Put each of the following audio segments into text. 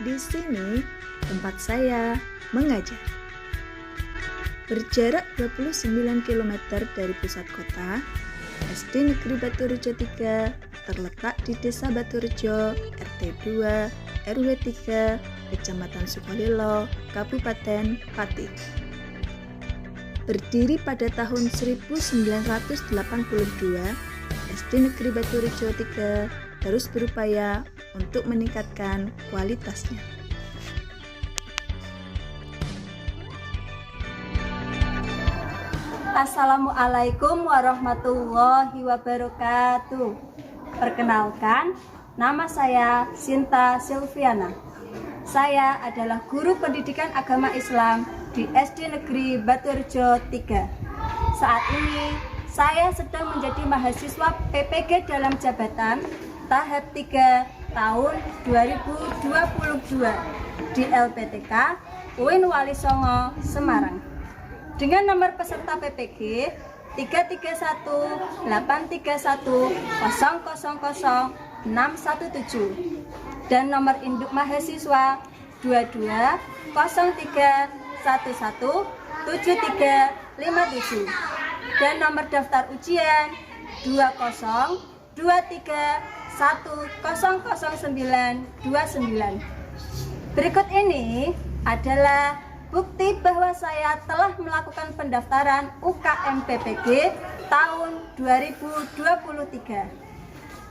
Di sini tempat saya mengajar. Berjarak 29 km dari pusat kota, SD Negeri Baturejo 3 terletak di Desa Baturejo, RT 2, RW 3, Kecamatan Sukolilo, Kabupaten Pati. Berdiri pada tahun 1982, SD Negeri Baturejo 3 terus berupaya untuk meningkatkan kualitasnya. Assalamualaikum warahmatullahi wabarakatuh. Perkenalkan, nama saya Sinta Silviana. Saya adalah guru pendidikan agama Islam di SD Negeri Baturejo 3. Saat ini saya sedang menjadi mahasiswa PPG dalam jabatan tahap 3 tahun 2022 di LPTK UIN Wali Songo, Semarang. Dengan nomor peserta PPG 3318310000617 dan nomor induk mahasiswa 2203117357 dan nomor daftar ujian 20231000929. Berikut ini adalah bukti bahwa saya telah melakukan pendaftaran UKM PPG tahun 2023.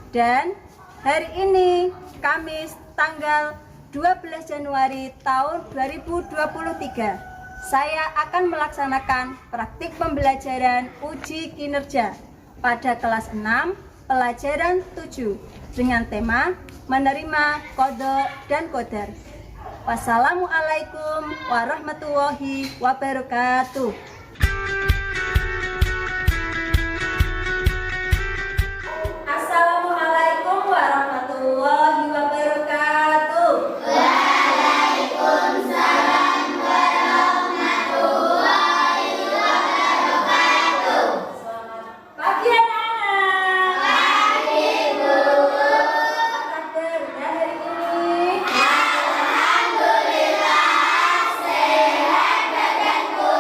Dan hari ini Kamis tanggal 12 Januari tahun 2023, saya akan melaksanakan praktik pembelajaran uji kinerja pada kelas 6 pelajaran 7 dengan tema menerima kodok dan kodar. Wassalamualaikum warahmatullahi wabarakatuh. Assalamualaikum warahmatullahi wabarakatuh. Waalaikumsalam warahmatullahi wabarakatuh. Pagi anak-anak. Pagi, Bu. Apa kabarnya hari ini? Alhamdulillah sehat badanku,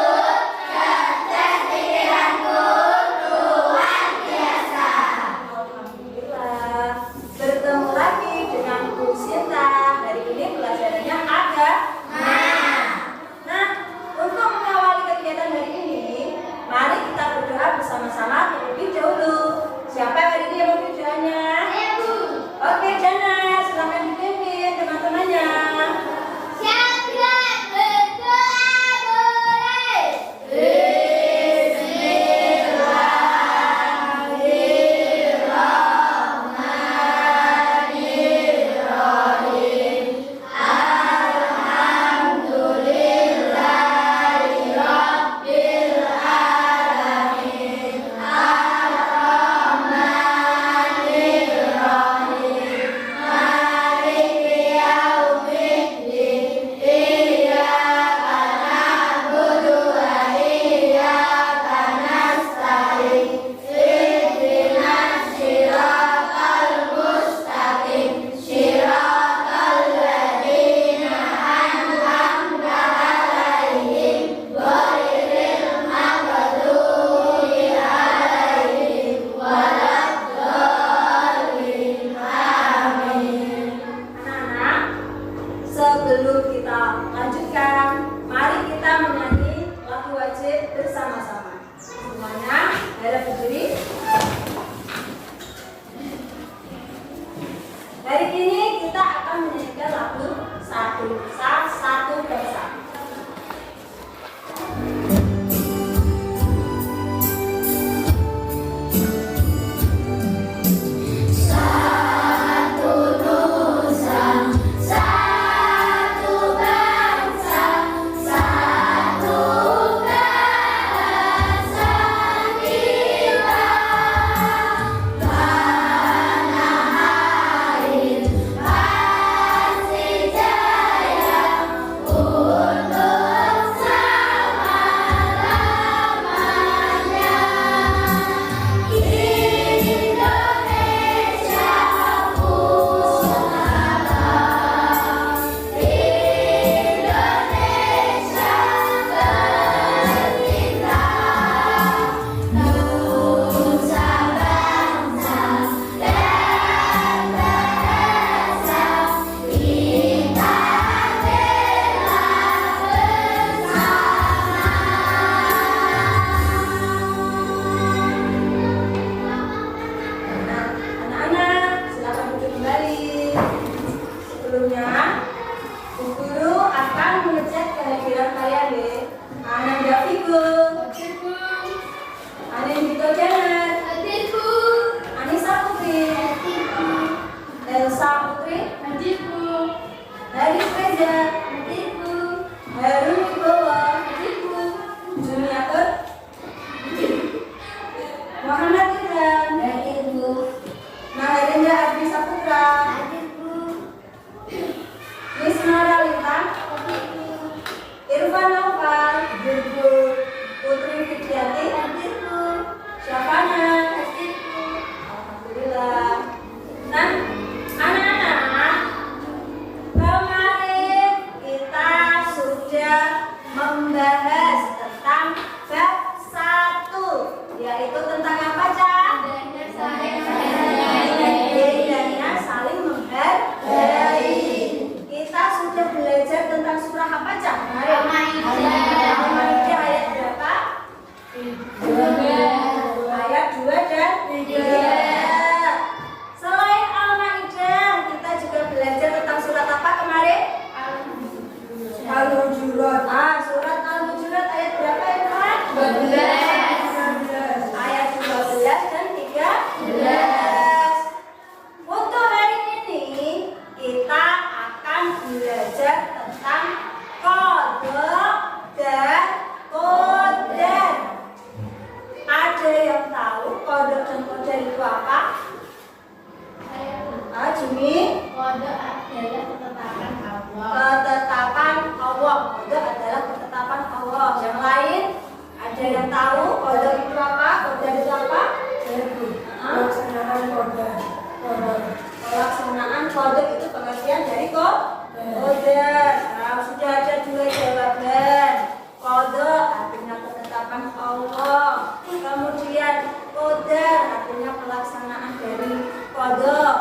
pelaksanaan dari kodok.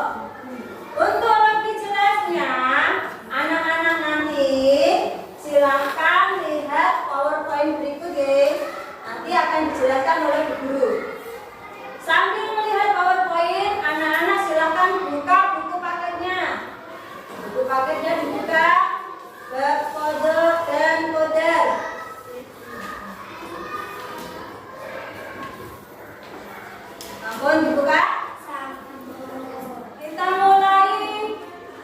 Untuk lebih jelasnya, anak-anak nanti silahkan lihat PowerPoint berikut ya. Nanti akan dijelaskan oleh Bu Guru. Sambil melihat PowerPoint, anak-anak silahkan buka buku paketnya. Buku paketnya dibuka, bab kodok dan koder. Ampun dibuka. Kita mulai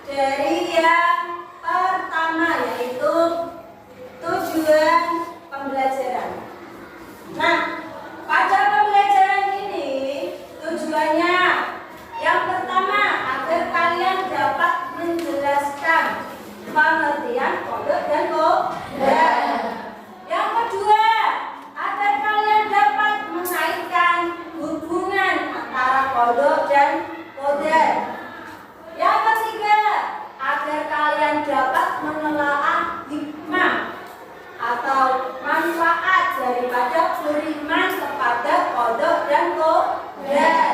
dari yang pertama, yaitu tujuan pembelajaran. Nah, pada pembelajaran ini tujuannya yang pertama agar kalian dapat menjelaskan pengertian kodok dan koder. Yang kedua, agar kalian dapat mengaitkan hubungan antara kodok dan koder. Yang ketiga, agar kalian dapat menelaah hikmah atau manfaat daripada beriman kepada kodok dan koder.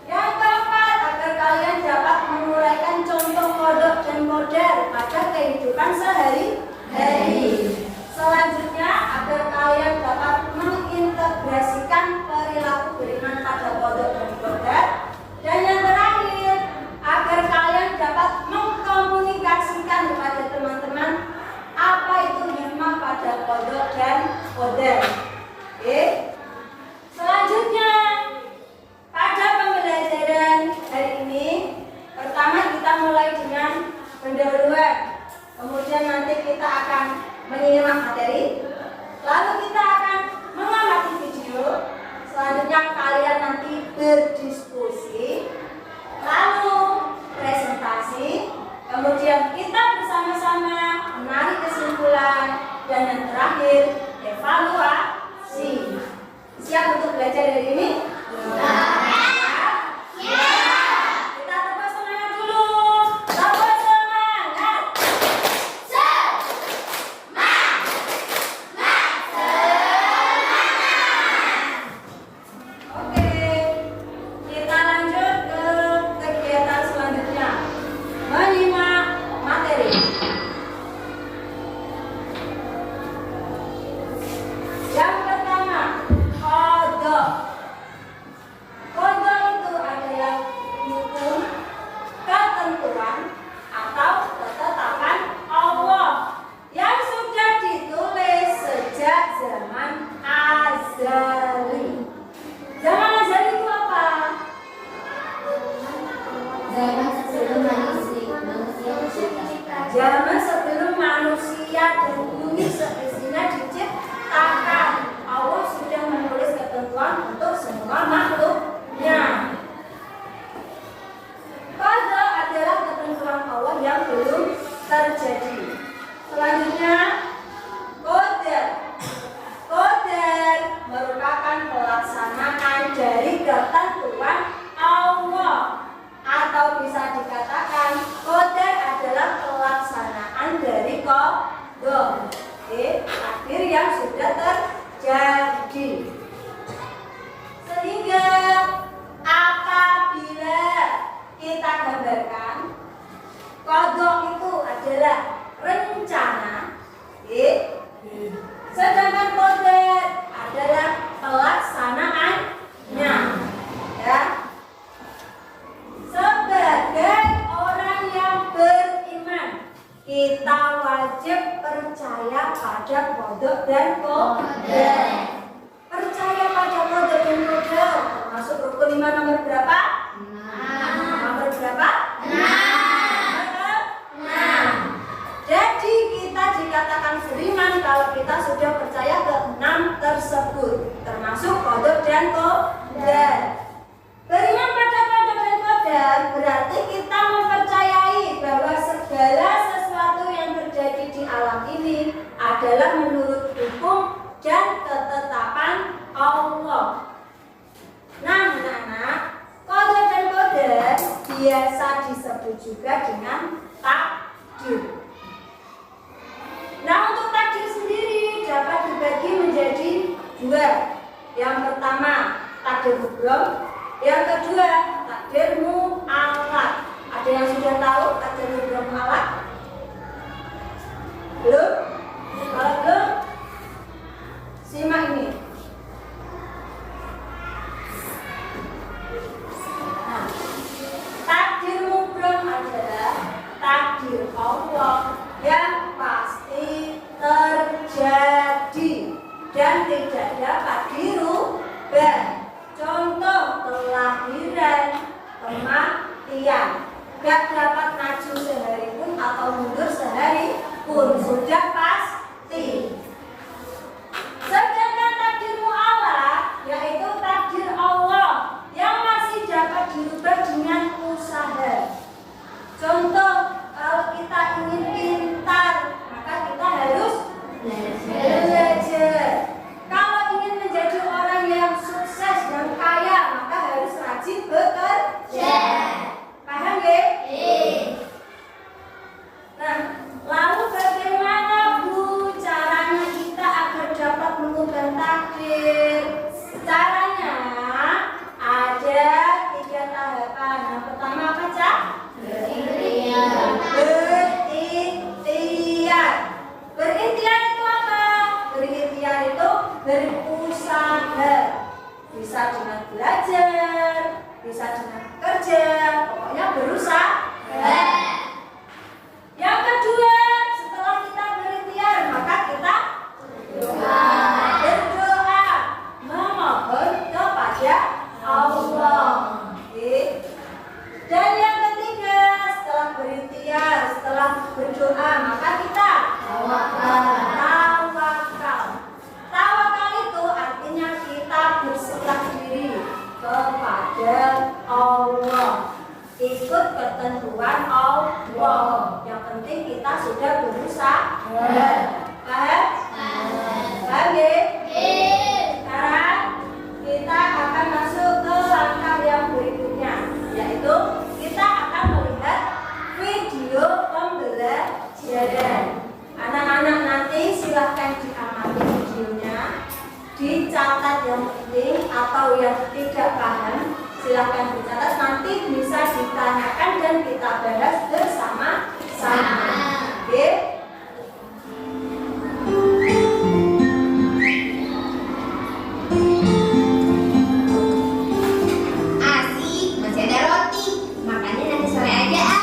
Yang keempat, agar kalian dapat menguraikan contoh kodok dan koder pada kehidupan sehari-hari. Selanjutnya, agar kalian dapat mengintegrasikan perilaku beriman pada kodok dan koder. Dan yang terakhir, agar kalian dapat mengkomunikasikan kepada teman-teman apa itu hikmah pada kodok dan koder. Oke. Selanjutnya, pada pembelajaran hari ini, pertama kita mulai dengan pendahuluan. Kemudian nanti kita akan menyimak materi. Lalu kita akan mengamati video. Selanjutnya kalian nanti berdiskusi. Lalu presentasi. Kemudian kita bersama-sama menarik kesimpulan. Dan yang terakhir, evaluasi. Siap untuk belajar hari ini? Kita tepuk semangat dulu. Tepuk semangat. Oke, kita lanjut ke kegiatan selanjutnya. Menyimak materi. Yang pertama, kodok. Kodok itu adalah hukum, ketentuan, atau ketetapan Allah yang sudah ditulis sejak zaman azali. Zaman azali itu apa? Zaman sebelum manusia diciptakan. Zaman sebelum manusia dan bumi seisinya diciptakan. Allah sudah menulis ketentuan untuk semua makhluknya. Kodok adalah ketentuan Allah yang belum terjadi. Selanjutnya, koder. Koder merupakan pelaksanaan dari ketentuan Allah, atau bisa dikatakan koder adalah pelaksanaan dari kodok. Takdir yang sudah terjadi. Sehingga apabila kita gambarkan, kodok itu adalah rencana, sedangkan koder adalah pelaksanaannya. Ya. Sebagai orang yang beriman, kita wajib percaya pada kodok dan koder. Percaya pada kodok dan koder termasuk rukun iman nomor berapa? 6. Nomor berapa? 6. Jadi kita dikatakan beriman kalau kita sudah percaya ke 6 tersebut, termasuk kodok dan koder. Beriman pada kodok dan koder berarti kita mempercayai bahwa segala sesuatu yang terjadi di alam ini adalah menurut hukum dan ketetapan Allah. Nah, anak-anak, kodok dan koder biasa disebut juga dengan takdir. Nah, untuk takdir sendiri dapat dibagi menjadi dua. Yang pertama, takdir mubrom. Yang kedua, gak dapat maju sehari pun atau mundur sehari pun, sudah pasti. Sedangkan takdir mu'allaq yaitu takdir Allah yang masih dapat dirubah dengan usaha. Contoh, kalau kita ingin pintar, maka kita harus belajar. Kalau ingin menjadi orang yang sukses dan kaya, maka harus rajin bekerja. Paham ya? Nah, lalu bagaimana Bu caranya kita agar dapat mengubah takdir? Caranya ada 3 tahapan. Yang pertama apa, Cak? Berikhtiar. Berikhtiar itu apa? Berikhtiar itu berusaha. Bisa dengan belajar, bisa dengan kerja, pokoknya berusaha. Yang kedua, setelah kita berikhtiar, maka kita berdoa, memohon kepada Allah. Oke. Dan yang ketiga, setelah berikhtiar, setelah berdoa, maka kita tawakal. Tawakal itu artinya kita berserah diri kepada Allah, ikut ketentuan Allah. Yang penting kita sudah berusaha. Paham? Paham ya? Sekarang kita akan masuk ke langkah yang berikutnya, yaitu kita akan melihat video pembelajaran. Anak-anak nanti silahkan diamati videonya, dicatat yang penting atau yang tidak paham silahkan dicatat, nanti bisa ditanyakan dan kita bahas bersama-sama. Oke? Asik, masih ada roti. Makannya nanti sore aja ah.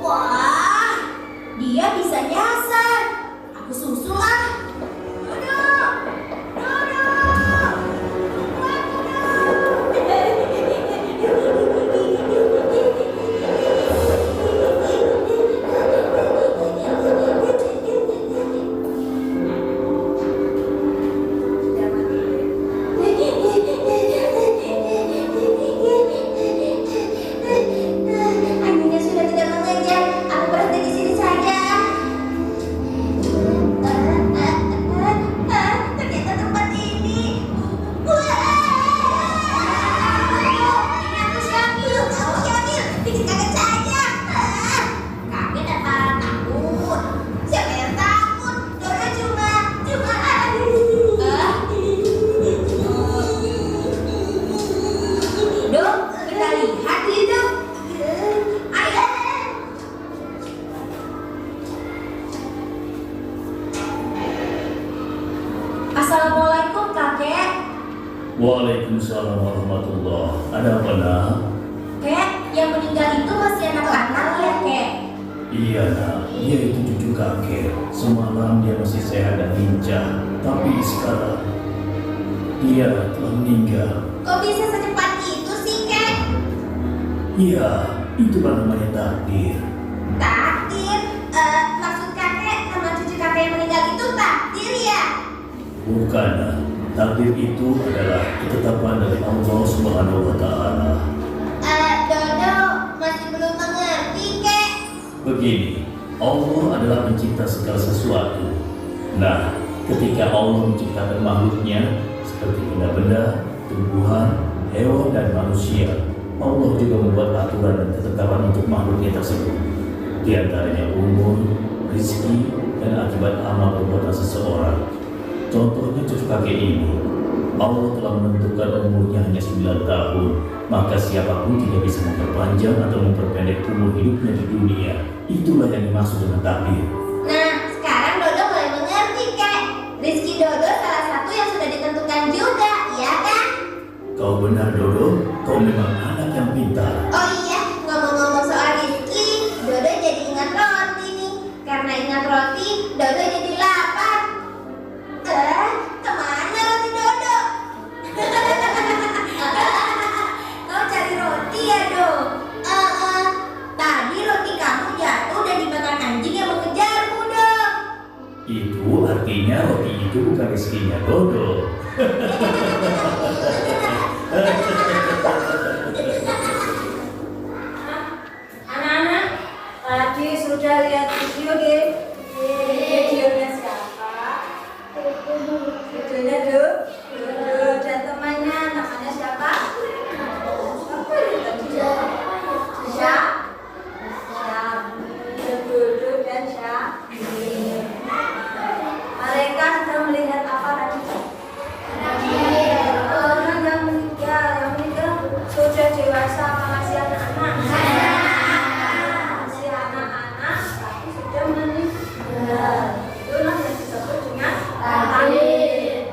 Wah, dia bisa nyasar. Aku susul ah. Anjingnya sudah tidak mengejar. Aku berhenti di sini saja. Ternyata tempat ini. Ini aku Syamil. Kamu Syamil. Bikin kaget saja. Kaget apa takut? Siapa yang takut? Dora cuma. Dong, kita lihat hidup. Ayo. Assalamualaikum kakek. Waalaikumsalam warahmatullahi. Ada apa nak? Kek, yang meninggal itu masih anak-anak ya kek? Iya nak, dia itu cucu kakek. Semalam dia masih sehat dan lincah, tapi sekarang dia telah meninggal. Kok bisa secepat itu sih kek? Iya, itulah namanya takdir. Takdir? Maksud kakek sama cucu kakek yang meninggal itu takdir ya? Bukan nak. Takdir itu adalah ketetapan dari Allah Subhanahu wa Ta'ala. Dodo masih belum mengerti kek. Begini, Allah adalah pencipta segala sesuatu. Nah, ketika Allah menciptakan makhluknya seperti benda-benda, tumbuhan, hewan, dan manusia, Allah juga membuat aturan dan ketetapan untuk makhluknya tersebut. Di antaranya umur, rezeki, dan akibat amal perbuatan seseorang. Contohnya cucu kakek ini. Allah telah menentukan umurnya hanya 9 tahun, maka siapapun tidak bisa memperpanjang atau memperpendek umur hidupnya di dunia. Itulah yang dimaksud dengan takdir. Nah, sekarang Dodo mulai mengerti, Kak. Rizki Dodo salah satu yang sudah ditentukan juga, iya kan? Kau benar, Dodo. Kau memang anak yang pintar. Oh iya, ngomong-ngomong soal Rizki, Dodo jadi ingat roti nih. Karena ingat roti, Dodo jadi lapar. Kemana roti Dodo? Kau cari roti ya, Do? Tadi roti kamu jatuh dan dimakan anjing yang mengejarmu, dong. Itu artinya roti itu bukan rezekinya Dodo. Anak-anak, tadi sudah lihat video di videonya siapa? Videonya Do dan temannya, namanya siapa? Siapa itu tadi? Dodo dan Syafir. Mereka sedang melihat apa tadi? Orang yang meninggal sudah dewasa, apa masih anak-anak? Masih anak-anak, tapi sudah meninggal. Itulah yang disebut dengan takdir.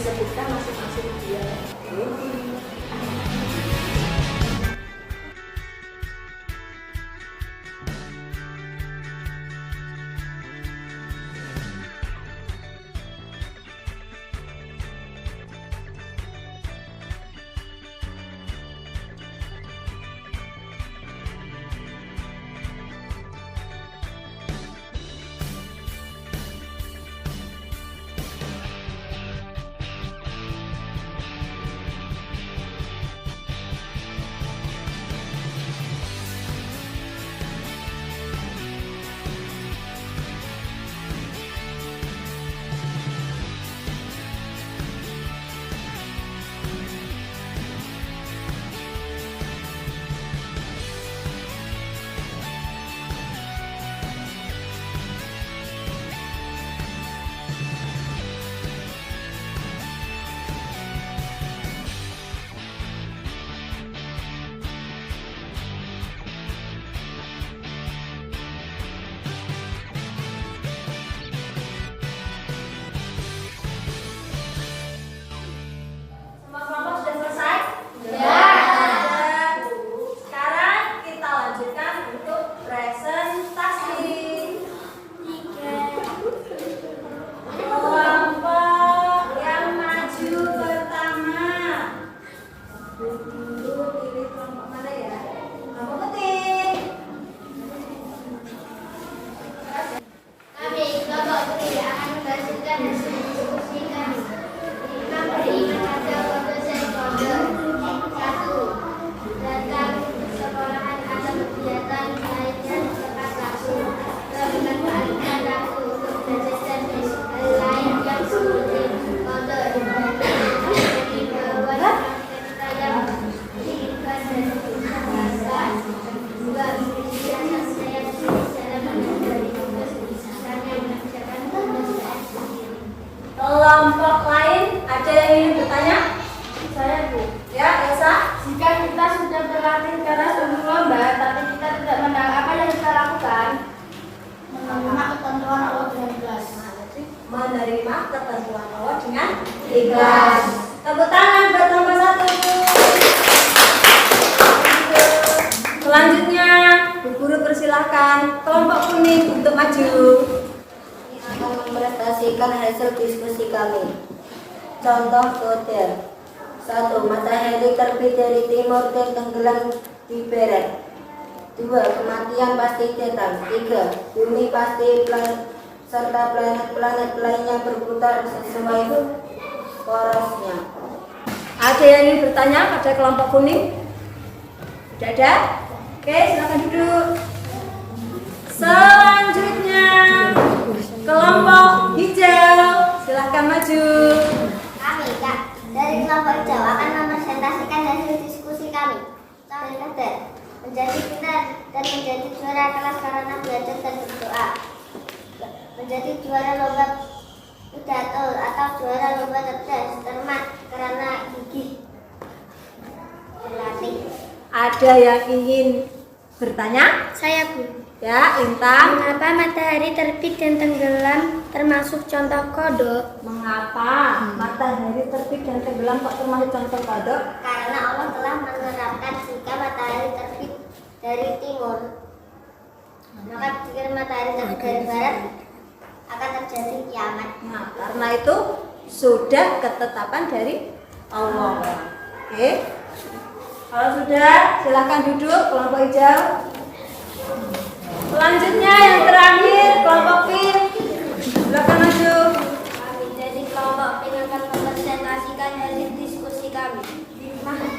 disebutkan masing-masing dia. Semua kelompok sudah selesai? Ya. Sekarang kita lanjutkan untuk presentasi. Kelompok yang maju pertama. Dulu pilih kelompok mana ya? Kelompok putih. Kami kelompok putih akan membacakan hasil diskusi kami. Beriman pada dosen kode 1. Datang ke sekolahan atau kegiatan lainnya tepat waktu. Memanfaatkan waktu untuk belajar hal lain yang seperti kode jadi bahwa kita yang diinginkan dari bahasa 2. Biasa saya dalam menghindari tugas misalnya mengerjakan tugas. Kelompok lain ada yang ingin bertanya? Saya Bu. Ya, Elsa. Jika kita sudah berlatih keras untuk lomba, tapi kita tidak menang, apa yang kita lakukan? Menerima ketentuan Allah dengan ikhlas. Menerima ketentuan Allah dengan ikhlas. Tepuk tangan buat nomor 1. Selanjutnya, Bu Guru persilahkan kelompok kuning untuk maju. Akan mempresentasikan hasil diskusi kami. Contoh kode 1. Matahari terbit dari timur dan tenggelam di barat. 2. Kematian pasti datang. 3. Bumi pasti serta planet-planet lainnya berputar sesuai porosnya. Ada yang ingin bertanya pada kelompok kuning? Tidak ada? Oke, silakan duduk. Selanjutnya, kelompok hijau, silahkan maju. Kami, Kak, dari kelompok hijau akan mempresentasikan hasil diskusi kami. Contoh, menjadi pintar dan menjadi juara kelas karena belajar dan berdoa. Menjadi juara lomba pidato atau juara lomba cerdas, cermat karena gigih. Berlatih. Ada yang ingin bertanya? Saya Bu. Ya, Intan. Mengapa matahari terbit dan tenggelam termasuk contoh kodok? Mengapa matahari terbit dan tenggelam kok termasuk contoh kodok? Karena Allah telah menerapkan jika matahari terbit dari timur, maka jika matahari terbit dari barat akan terjadi kiamat. Nah, karena itu sudah ketetapan dari Allah. Oke. Kalau sudah, silahkan duduk kelompok hijau. Selanjutnya yang terakhir kelompok pink. Silakan maju. Kami dari kelompok pink akan mempresentasikan hasil diskusi kami.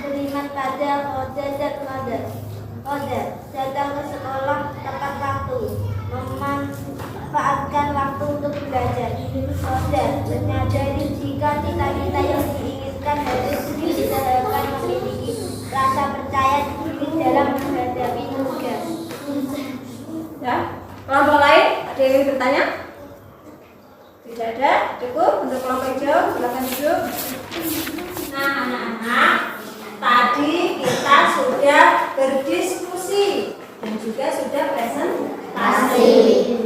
Beriman pada kode dan kode. Kode datang ke sekolah tepat waktu, memanfaatkan waktu untuk belajar. Kode menyadari jika cita-cita yang diinginkan harus diusahakan, memiliki rasa percaya diri dalam menghadapi tugas. Ya. Kelompok lain ada yang ingin bertanya? Tidak ada. Cukup untuk kelompok hijau. Silakan duduk. Nah, anak-anak, tadi kita sudah berdiskusi dan juga sudah presentasi.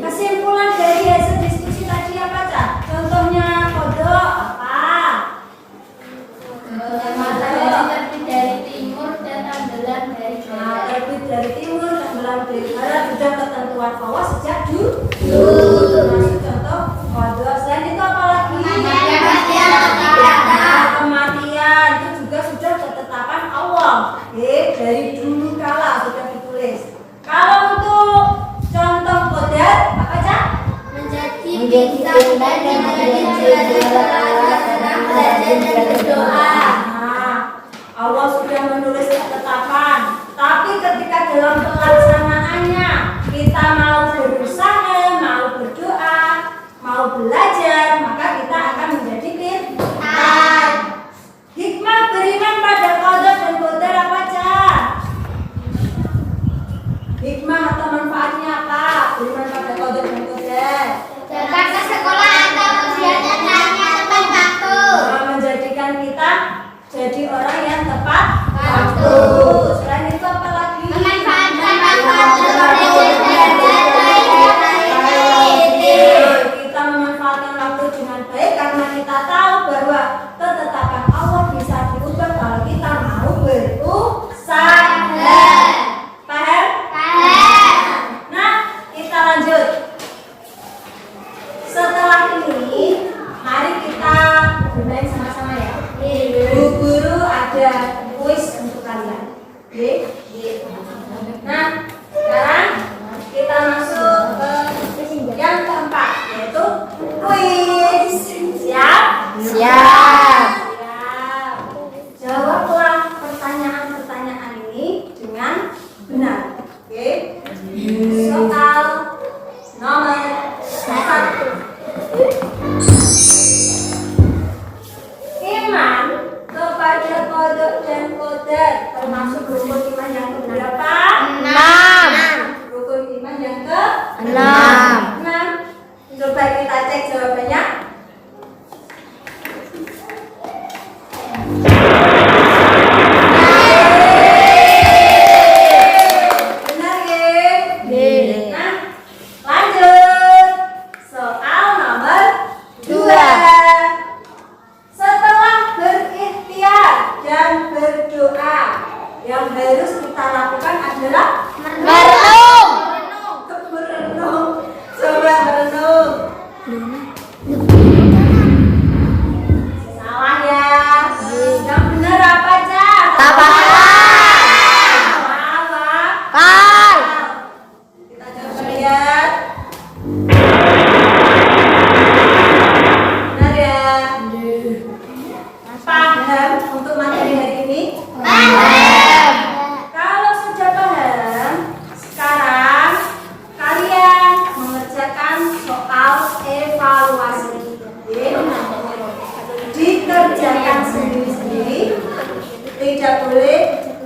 Kesimpulan dari hasil diskusi tadi apa, Cak? Contohnya kodok apa? dari timur, tenggelam dari barat, sudah ketentuan Allah sejak dulu. Termasuk contoh kodok. Selain itu apa lagi? Kematian itu juga sudah ketetapan Allah. Dari dulu kala sudah ditulis. Kalau untuk contoh kodar apa Cak? Menjadi bintang dan menjadi belajar dan berdoa. Allah sudah menulis ketetapan, tapi ketika dalam pelaksanaannya kita mau berusaha, mau berdoa, mau belajar, maka kita akan menjadi pintar. Hikmah beriman pada qadar dan qadar apa Cak? Hikmah atau manfaatnya apa? Beriman pada qadar dan qadar. Datang ke sekolah atau kegiatan lainnya tepat waktu. Menjadikan kita jadi orang yang tepat waktu. Selain itu apa lagi? Memanfaatkan waktu belajar dan Kita memanfaatkan waktu dengan baik karena kita tahu bahwa ketetapan Allah bisa diubah kalau kita mau berusaha. Paham? Nah, kita lanjut. Setelah ini, mari kita bermain sama-sama ya. Bu guru ada kuis untuk kalian. Oke? Nah, sekarang kita masuk ke yang keempat, yaitu kuis. Siap? Siap. Jawablah pertanyaan-pertanyaan ini dengan benar. Oke? Soal nomor 1. Iman kepada kodok dan kodar termasuk rukun iman yang keberapa? 6. Rukun iman yang ke-6. Coba kita cek jawabannya. Benar ya? Nah, lanjut. Soal nomor 2. Setelah berikhtiar dan berdoa, yang harus kita lakukan adalah merenung. Coba merenung. Salah ya. Yang benar apa Cak? Salah. Kita coba lihat. Benar ya? Paham untuk materi hari ini? Kalau sudah paham, sekarang kalian mengerjakan soal evaluasi. Dikerjakan sendiri-sendiri, tidak boleh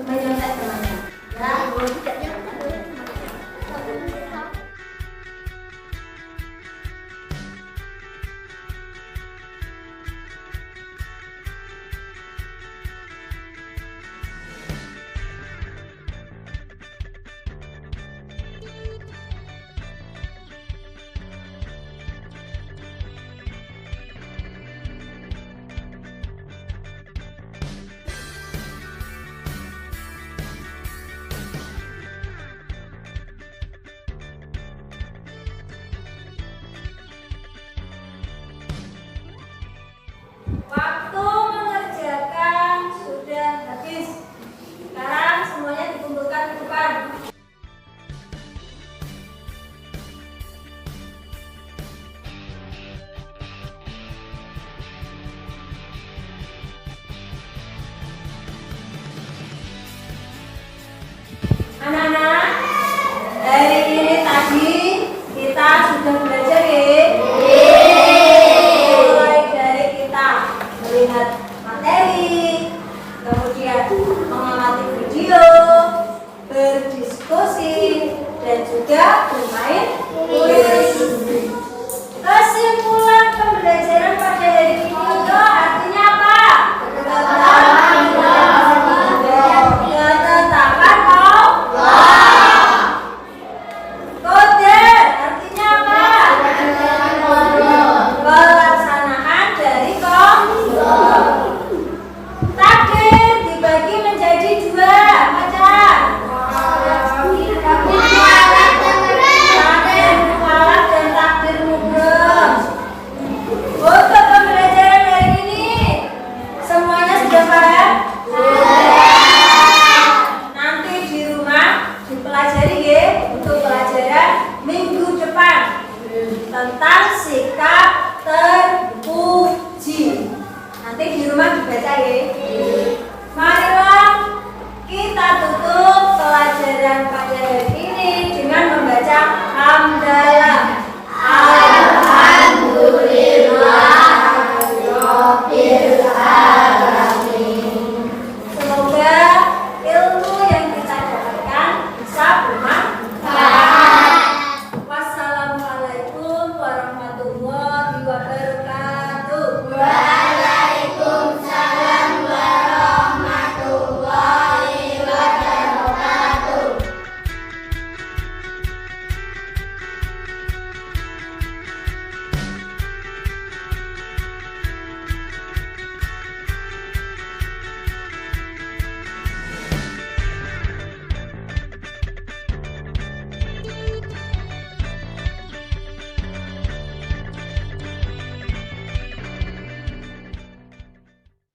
menyontek temannya. Ya. Waktu mengerjakan sudah habis. Sekarang semuanya dikumpulkan ke depan. Anak-anak, hari ini tadi kita sudah belajar ya. Mulai dari kita melihat materi, kemudian mengamati video, berdiskusi, dan juga bermain kuis. Kesimpulan pembelajaran pada hari ini itu artinya apa? Ketetapan Allah. Kodar artinya apa? Pelaksanaan dari kodar. Takdir dibagi menjadi 2, Pacar. dipelajari ya untuk pelajaran minggu depan tentang sikap terpuji. Nanti di rumah dibaca ya. Marilah kita tutup pelajaran